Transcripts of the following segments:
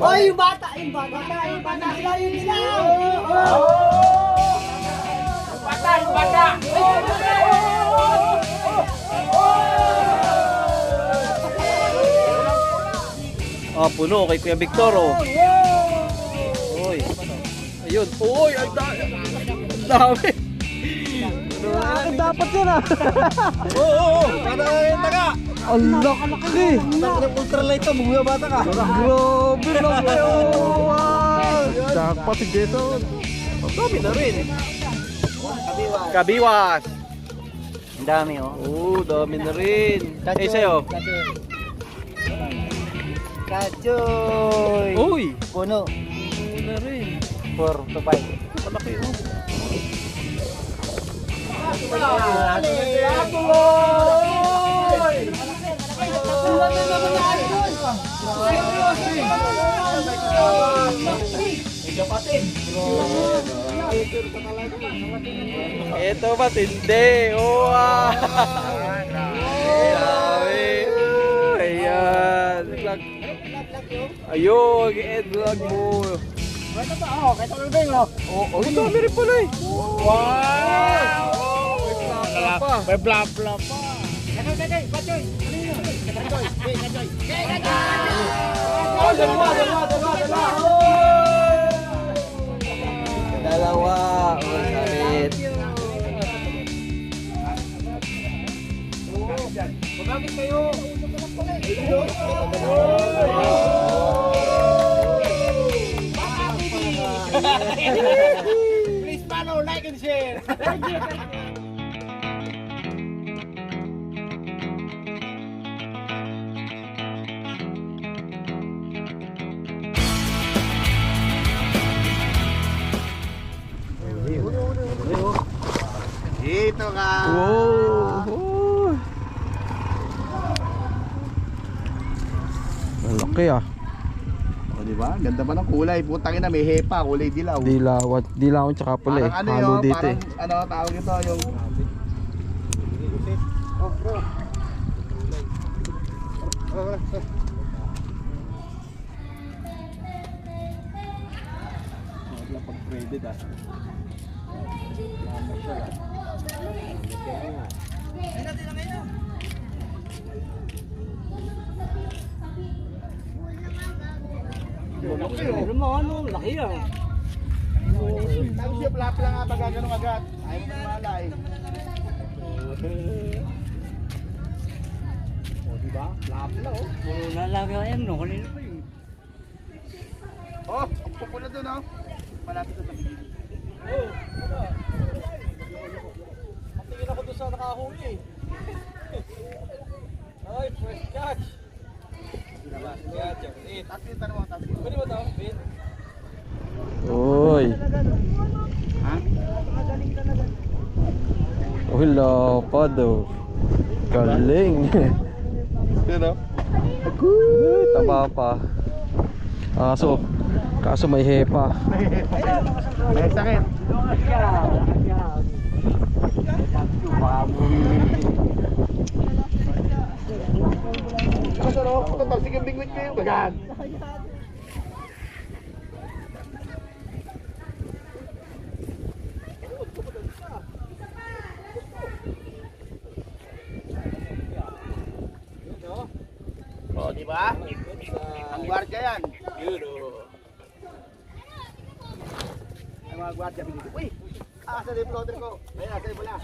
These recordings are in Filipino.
Oh, yung bata sila yung dilaw. Yung bata! Ah, puno kay Kuya Victor, oh. Oy. Ayun. Oy, ang dami. Dapat yan ah. Oo. Ano yung taga? Ang laki. Ang ultralight to, bumabata ka. Grabe laki. Jackpot si Jason. Ang dami na rin. Kabiwas. Ang dami, oh. Oo, dami na rin. Eh, sa'yo? Kachoy. Uy. Puno. Oo na rin. 4 to 5. Malaki, oh. Ito matindi. Wow. Grabe. Ayan. Ayun, i-vlog mo. Oo, ang dami rin pala eh. Wow! May bla bla pa. Dalawa. Oh, salit. Magamit kayo! Please follow, like and share! Dito ka. Wow. Ang laki ah. O, diba? Ganda pa ng kulay. Putang ina, may hepa, kulay dilaw. Dilaw tsaka pula eh. Parang ano Halo yun, dito parang eh. ano tawag ito, yung... Pag-credit ah. Laki ah! Tapos yung flap lang nga pag ganun agad. Ayaw mo malay. O diba? Lap na oh! Puro na lang yan no, kanina pa yun. Oh, ang pupula doon oh. Malapit sa bigil. Tingin ako doon sa nakahuli. Ay, first catch. Tapos yung tanong mo, tapos yung... Pwede ba ito? Ben? Uy. Ha? Uy, lapad oh. Galing. Yun oh. Uy, taba pa. Kaso may hepa. May sakit. Kaso no, sige bingwit kayo. Bagad. Oh, di ba? Ang gwardiya yan. Yun o. Ang mga gwardiya binili. Uy! Asa na yung floater ko? Ayan, asa yung pala.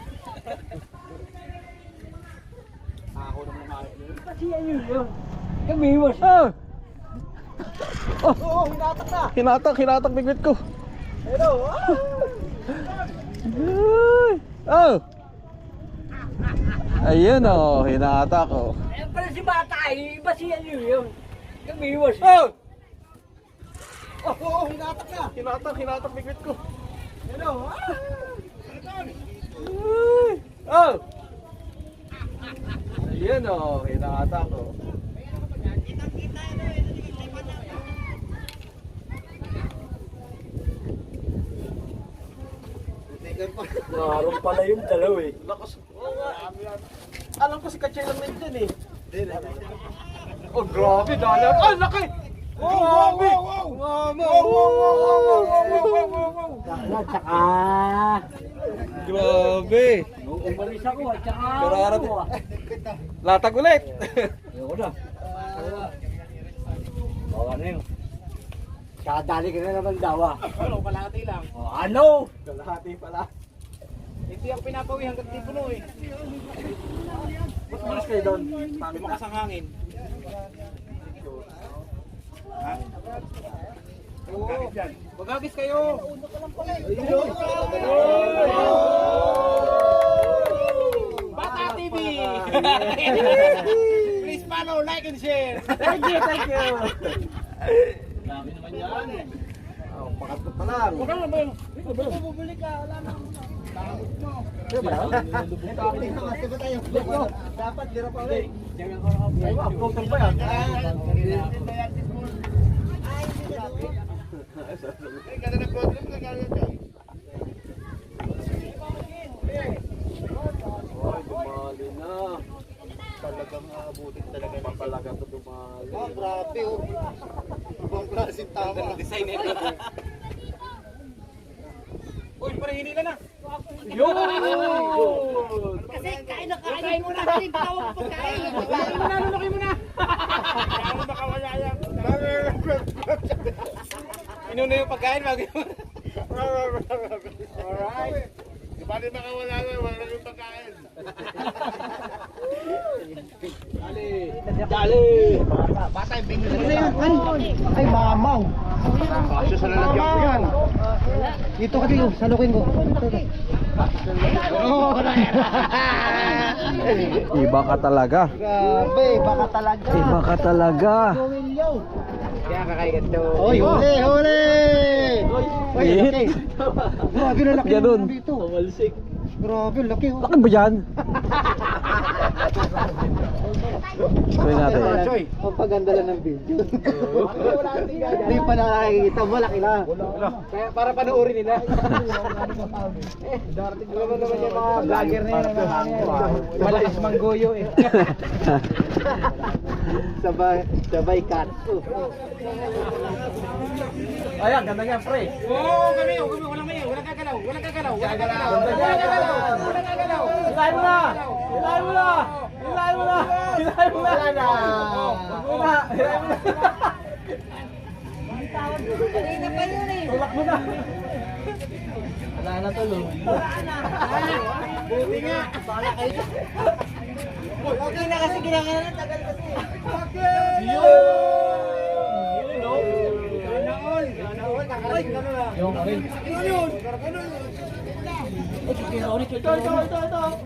Ako naman ang makakit nyo. Kasi yan yun! Kamiwas! Ah! Oo, hinatak na! Hinatak bigwit ko. Hello! Uy! Oh! Ayun oh, hinatak oh. Eh pala si bata eh! Iba siya yun! Kamiwas! Oh! Oo, hinatak na! Hinatak bigwit ko. Hello! Uy! Oh! Ayun oh, hinatak oh. Narong pala yung dalaw eh. Lakas. Oo nga. Alam ko si Kachay lang nandyan eh. Oh, grabe, dalag. Ah, laki! Grabe! Dalag, tsaka. Grabe! Nung umalis ako, tsaka. Pero harap. Latag ulit! Ayoko na. O, ano yun? Tsaka dali ka na naman daw ah. Ano, kalahati lang. O, ano? Kalahati pala. Hindi ang pinapawi hanggang di puno eh. Ba't malas kayo doon? Lumakas ang hangin. Ha? Magagis kayo. Bata TV! Please follow, like, and share. Thank you, thank you! Dami naman yan. Oh, pangatlo pa lang. Huwag ka na ba yun? Bubuli ka, wala na. Dapat dira pa ulit. Ay, uploader pa yan. Ganda ng program na gano'n dyan. Ay, dumali na. Talagang abutin talaga ng palaga to dumali. Oh, grabe oh. Ibang klaseng tama. Design nito. Uy, parang hinila na. Yun! Kasi kain na kain muna kasi tawag ko kain. Lunukin mo na. Ano makawala yan? Inuna yung pagkain bago yun. Alright. Di ba rin makawala yan? Wala yung pagkain. Dali! Bata yung bingo na ay mamaw. Kasyo sa lalagyan ko yan. Dito ka dito, salukin ko. Iba ka talaga. Grabe, baka talaga. Iba ka talaga. Kaya kakain to. Oy, huli, huli! Oy, Hit. laki. Grabe na laki Ganun. dito. Grabe, laki. Laki ba yan? Try natin. Choy, Pampaganda lang ng video. hindi pa nakakikita mo, laki na. Kaya para panoorin nila. Darating naman yung mga vlogger na yun. Malakas manggoyo eh. Sabay cut. Ayan, ganda yan, pre. Oo, kami, walang may, walang gagalaw, walang gagalaw, walang gagalaw, walang gagalaw, walang gagalaw. Hilahin mo na! Hilahin mo na! Hilahin mo na! Hilahin mo na! Wala na. Hilahin mo na! Kanina pa yun eh. Tulak mo na! Wala na tulo. Buti nga. Okay na kasi ginagawa tagal kasi.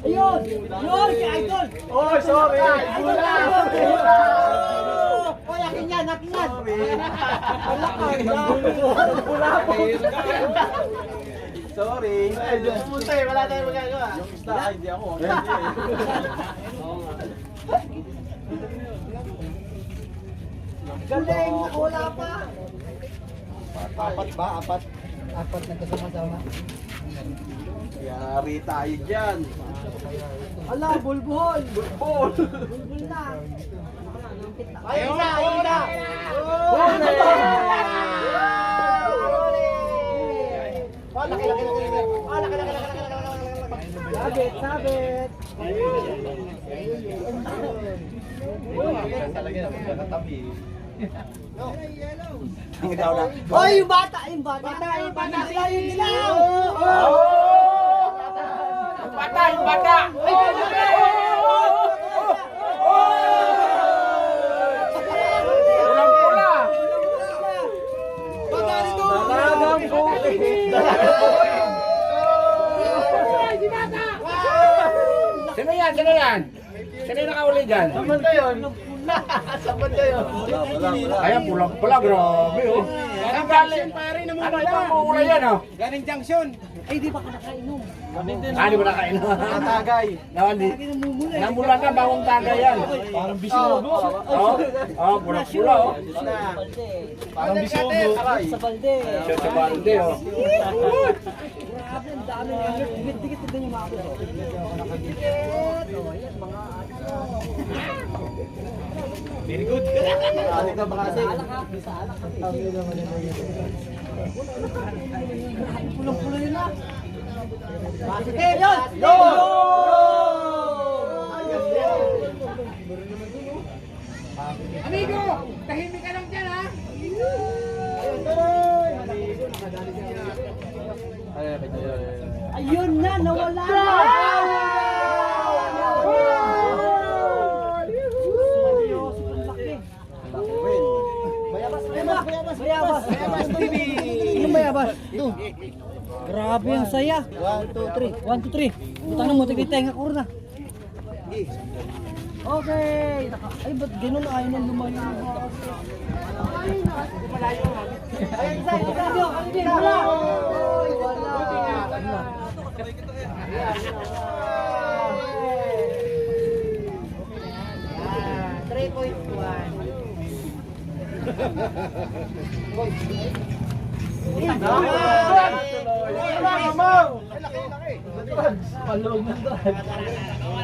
Ayun! Yun! Si Idol! Oh, sorry! Oy, akin yan! Akin yan! Sorry! Puntay, wala tayong magagawa. Yung isda, ay, hindi ako. Galing! Wala pa! Apat ba? Apat na kasama-sama. Yari tayo dyan. Ala, bulbul! Bulbol! Bulbul na! Ayun na! Ayun na! Sabit! Sabit! Ang daw na. Oy, yung bata! Yung bata! Yung bata! Sila yung dilaw! Bata, yung bata. Pulang-pula. Dalagang puti. Sino yan? Sino yan? Sino yung nakauli dyan? Saan ba yun? Saan ba yun? Ayan, pulang-pula. Grabe oh. Galing junction pare na muna. Ano itong mumula yan oh? Galing junction. Ay, di ba ka nakainom? Ah, di ba nakain? Tagay. Nawali. Namula na bawang tagay yan. Parang bisugo. Oh, pula-pula oh. Parang bisugo. Sa balde! Siya sa balde oh. Grabe, ang dami ng dikit-dikit din yung mga ako. Dikit! O, yan, mga Very good. Alak na baka kasi. Pulong-pulo yun na. Positive yun! Yo! Amigo, tahimik ka lang dyan ha. Ayun na, nawala na. Bayabas TV! Anong bayabas? Ito. Grabe ang saya. 1, 2, 3. 1, 2, 3. Butang na mo, tigay-tenga ko na. Okay. Ay, ba't ganun ayaw nang lumayo? Ayun, isa. Wala.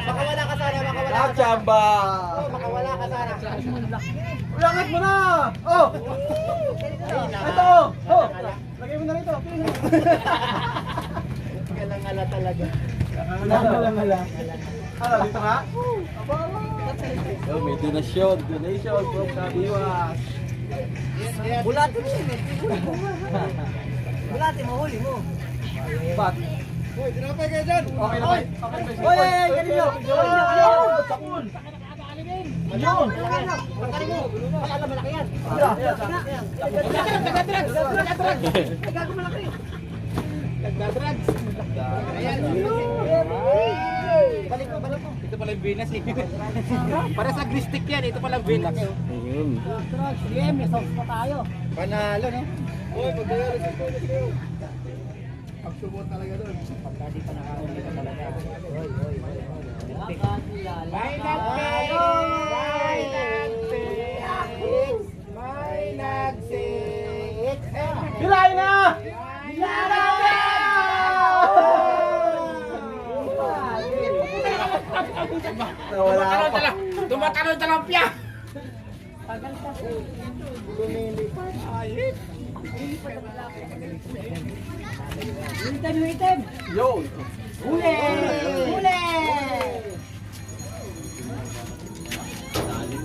Makawala ka sana, makawala ka sana. Chamba! Makawala ka sana. Ulangat mo na! Oh! Ito! Oh! Lagay mo na rito. Kalangala talaga. Lang. Ano, dito ka? Oh, may donation from Kabiwas. Bulatin mo yun. Bulatin mo, huli mo. Bat. Hoy, tinapay kayo dyan! Okay na ba? Okay na ba? Hoy, ganito. Sakul! Ayun! Malaki mo. Akala malaki yan. Nagdadrugs. Ayan. Balik mo. Ito pala yung Venus eh. Para sa gristik yan, ito pala yung Venus. Sige, may sauce pa tayo. Panalo, no? Hoy, magdayari sa tulis kayo. Pagsubo talaga doon. Pagkadi pa nakakuli ka talaga. May nagsik. Bilay na! Nawala ako. Tumatalon talampya! Item. Yo! Huli! Huli!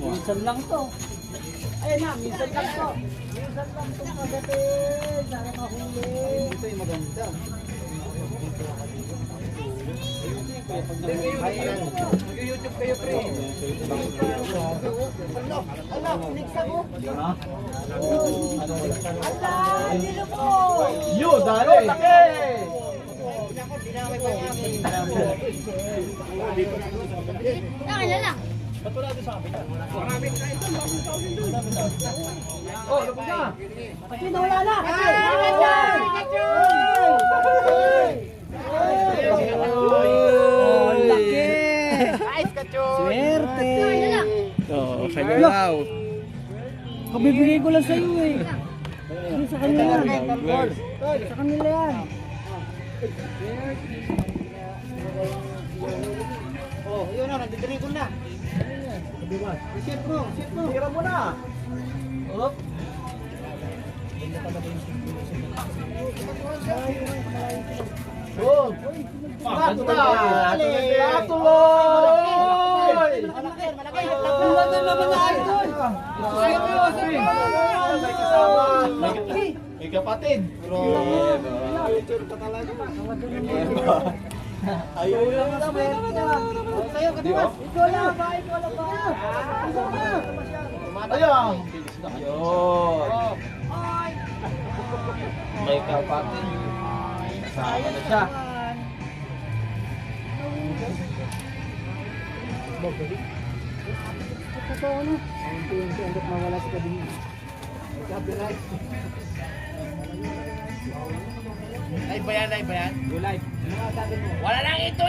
Minsan lang to. Ayun na, minsan lang to. Minsan lang to kagatin. Sana mahuli. Ito yung maganda. Mag-YouTube kayo, pre. Ala, next ako. Ala, nilo ko! Yo, dali! Take! Nako, dinamay pa niya. Oh, lupog na! Pati nawala na! Oh, laki! Swerte! Oo, kaya daw. Kabibigay ko lang sa iyo eh. Hindi sa kanila yan. Sa kanila yan. Oh, yun na, nagdidribble na. Shoot mo. Tira mo na! Up! Good! Basta! Patuloy! Malaki. Wala na naman na idol! May kasama! May kapatid! Ayaw yun na Sa'yo, katiwas. Ikaw lang ba? Ikaw lang ba? Ayun! Yun! May kapatid! Kasama na siya! Totoo na. Unti-unti hanggat mawala si Kading. Live ba yan? Go live. Wala lang ito!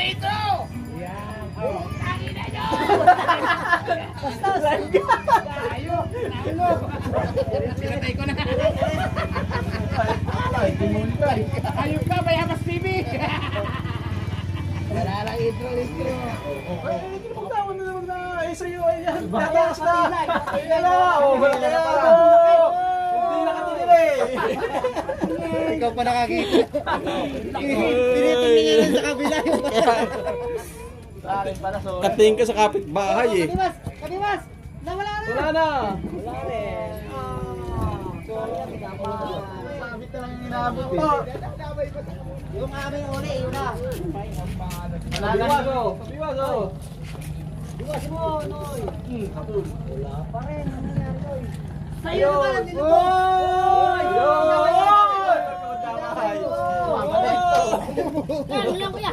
Pinatay ko na. Ay, timunday! Ayun ka, Bayabas TV! Wala lang intro. Ay, hindi mo tawag na naman na sa'yo ay yan. Tataas na. Kaya na. O, wala kaya ako. Hindi nakatingin eh. Ikaw pa nakakita. Tinitingnan niya lang sa kabila yung Sa akin pala, sorry. Kating ka sa kapitbahay eh. Kabimas! Kabimas! Nawala na! Wala na. Wala rin. Sorry, Sabit na lang yung inabot eh. Yung aming uli, yun na. Biwas o. Biwas o. Iwas mo, Noy. Wala pa rin. Ano nangyari, Noy? Sa'yo naman ang tinupok! Oy! Oy! Ano lang kuya?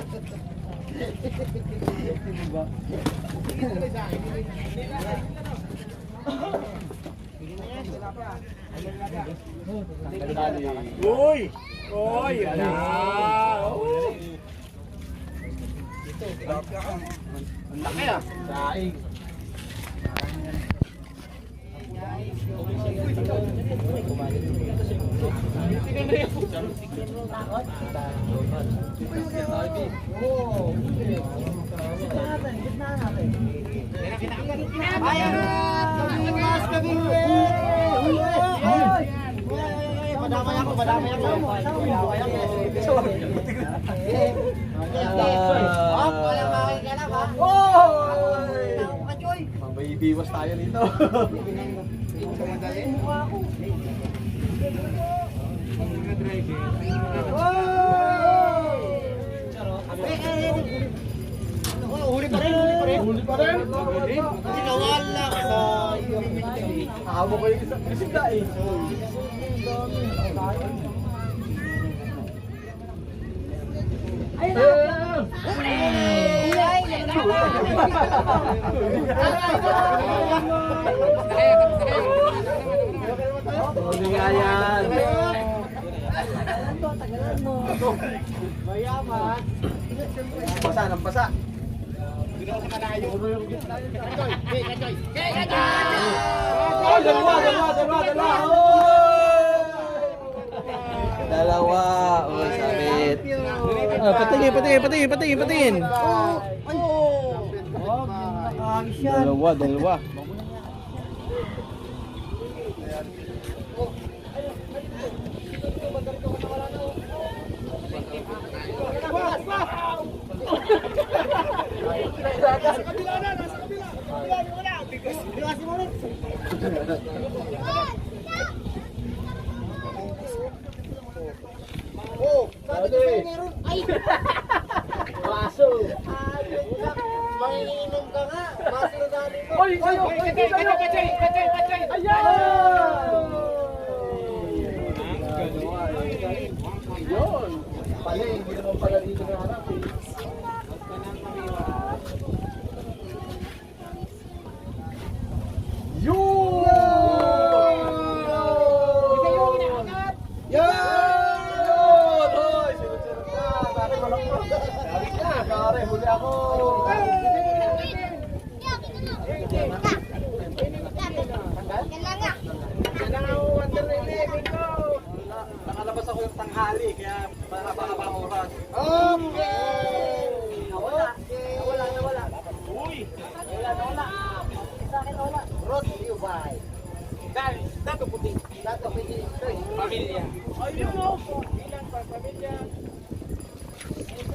Uy! Uy! Ala! Ang laki ah. Saing. Madamay ako, madamay ako. Wala makikita ba? Oy! Kachoy! Mabibiwas tayo dito. Huli pa rin, huli pa rin. Huli pa rin. Kasi nawala ka sa Nakahamo ko yung isang bisita eh. Huli nga yan. Basa ng basa. Oh, dalawa. Dalawa! Oh, sabit! Ah, patingin! Dalawa. Manginginom ka nga. Baso na dali mo. Oy, sa'yo! Kacay! Ayan! Yun! Pala, hindi naman pala dito na harap eh. Yun! Yun! Hoy, sunod-sunod na. Pare, walang mo. Pare, huli ako. Nakalabas ako yung tanghali, kaya mahaba ang oras. Nawala. Uy! Sa akin nawala. Brought to you by Dato puti. Dato Piti. Pamilya. Ayun o. Bilang pamilya.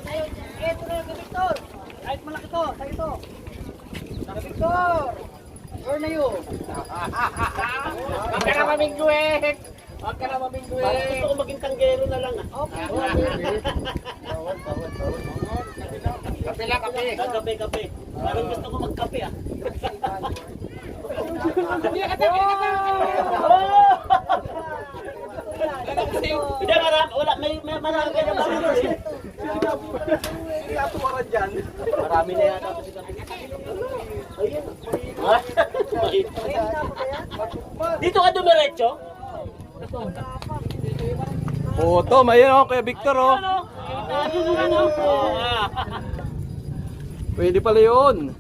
Ayun, ito na yung Victor. Kahit malaki to, sa'yo to. Victor! Or na yun. Huwag ka na mamingguin! Huwag ka na mamingguin! Parang gusto ko maging tanggero na lang ah. Okay. Kape lang, kape. Kape. Parang gusto ko magkape ah. Hindi, wala, may marami ka na ba? Hindi nga tumaran dyan. Marami na yata kasi kami. Ayun. Dito ka dumiretso? Oh, Tom, ayun oh, kaya Victor oh. Pwede pala yun.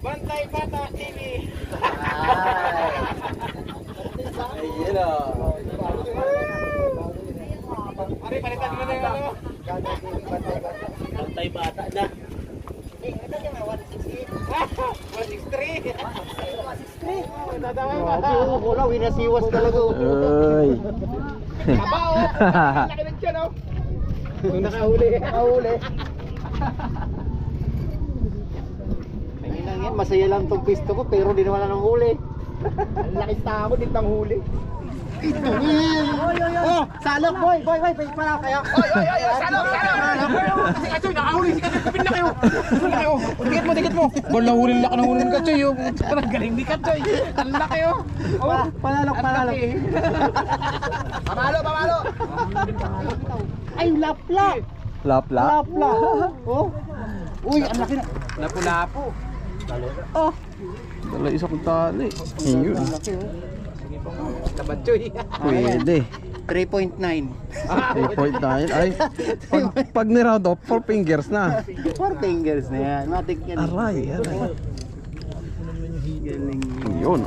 Bantay Bata TV. Ayun oh. Bantay bata na. 163. Wala, winasiwas talaga. Ay. Aba oh. Laki ng tiyan oh. Nung nakahuli. Ayun lang yan, masaya lang tong pisto ko pero di naman ng huli. Ang laki tao din ng huli. Ito oh, salok boy, para kayo. Salok. Si Kachoy, nakahuli si Kachoy. Kapit na kayo. Dikit mo. Bola huli laki ng huli ng Kachoy. Parang galing ni Kachoy. Ang laki oh. Palalok. Pamalo. Ay, lapla. Lapla. Oh. Uy, ang laki na. Lapu-lapu. Dala isa kong tali. Ayun. Kabatchoy. Pwede. 3.9. 3.9. Ay, pag ni-round off, 4 fingers na. 4 fingers na yan. Matik yan. Aray. Galing. Yun.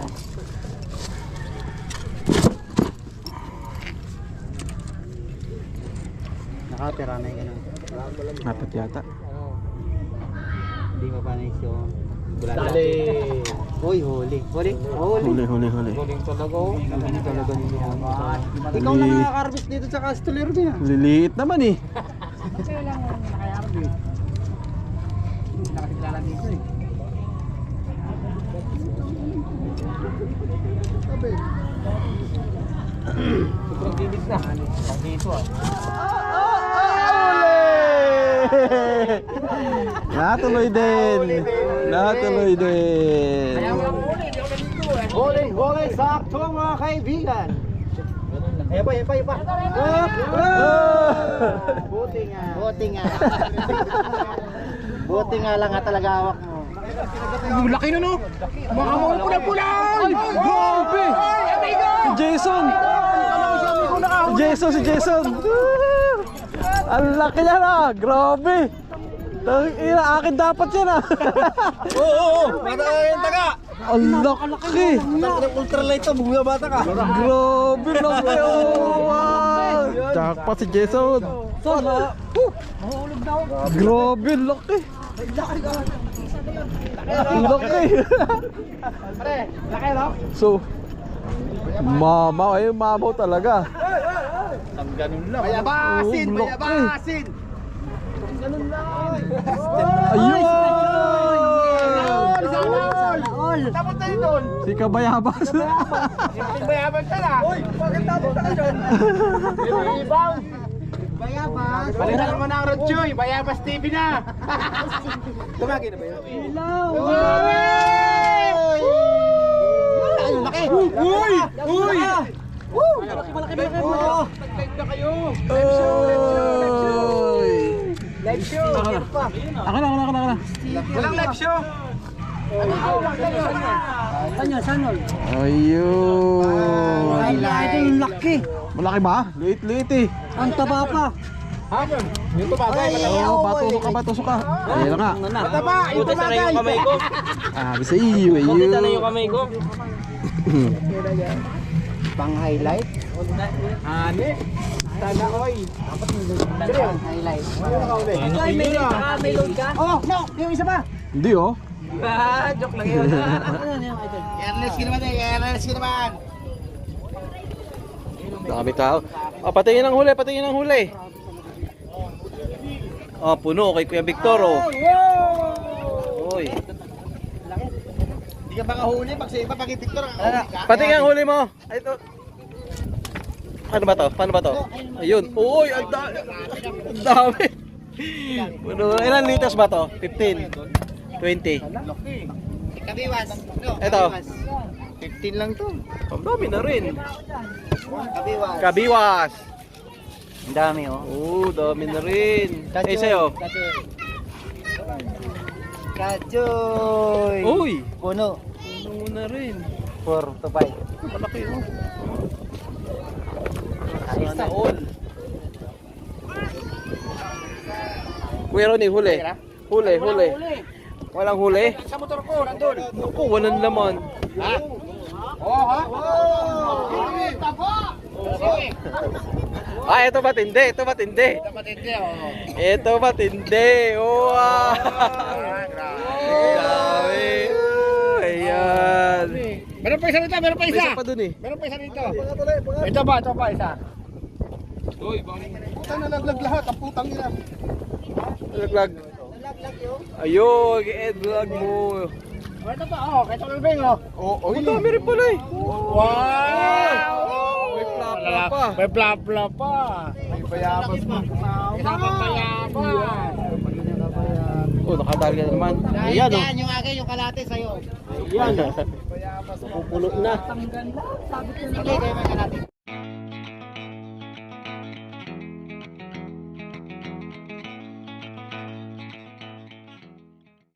Nakatira na yung ganun. Apat yata. Hindi mo pa na yung Dali. Uy, huli. Huli. Galing talaga oh. Hindi talaga nila. Ikaw lang nakaka-harvest dito sa Castellar din ah. Liliit naman eh. Nakakilala dito eh. Sobrang kinis na. Ang dito ah. Natuloy din. Huli, sakto mga kaibigan. Ayan pa. Buti nga lang nga talaga hawak mo. Laki na no. Mga mga pula-pulan. Ay, grabe! Si Jason! Ang laki niya na! Grabe! Akin dapat yan ah! Oo. Bata yung taga. Ang laki! Ang ultralight to, bumabata ka. Grabe! Laki oh! Jackpot si Jason! Grabe! Laki! Laki! Laki no? So, mamaw talaga. Ang ganun lang. Bayabasin. Oo, laki. Bayabasin. Ayun! Sana all. Tapos tayo doon. Si Kabayabas. Bayabas ka na. Uy, bakit tapos ka doon? Rebound. Bayabas. Balikan naman ang Rodjoy. Bayabas TV na. Tumagi na ba yun? Ay, laki. Uy! Malaki. Nag-live na kayo. Live show. Ako na. Walang live show. Sanol. Ayun. Ay, ito yung laki. Malaki ba? Liit eh. Ang taba pa. Hapon. Yung tumagay. Oo, tusok ka. Ayun na nga. Mataba. Yung tumagay. Bisa iyo. yung kamay ko. Pang highlight. Ani. Sana oy. Highlight. Ay, may load ka? Oh, no, yung isa pa. Hindi oh. Joke lang yun. Ernest Kinaman. Dami tao. Patingin ang huli. Puno kay Kuya Victor oh. Oy. Hindi ka makahuli pag sa iba pag Victor ang Patingin ang huli mo. Ay, ito. Paano ba to? Ayun. Uy, ang dami. Puno. Ilan liters ba to? 15. 20. Kabiwas. Ito. 15 lang to. Ang dami na rin. Kabiwas. Kabiwas. Ang dami oh. Dami na rin. Sa'yo. Kachoy. Uy. Puno. Puno na rin. 4 to 5. Malaki oh. Sana all. Kuya Ronnie, huli. Huli. Walang huli? Sa motor ko, nandun. Naku, walang laman. Ha? Oo, ha? Oo! Tabo! Ah, ito matindi, ito matindi. Matindi, oh. Ito matindi. Wow! Grabe. Ayan. Meron pa isa dito, meron pa May isa. isa pa dun eh. Meron pa isa dito. Ito ba, isa. Putang nalaglag lahat, ang putang ina. Laglag. Ayun, i-vlog mo. Oh, ito pa, oh. Ito lang bing, oh. Oh, ang dami rin pala eh. Wow! May plapla pa. May plapla pa. May bayabas pa. Isa pa bayabas. Oh, nakadali ka na naman. Ayan oh. Yung akin, yung kalate sa'yo. Ayan oh. Pupuno na. Sige, kayo may kalate.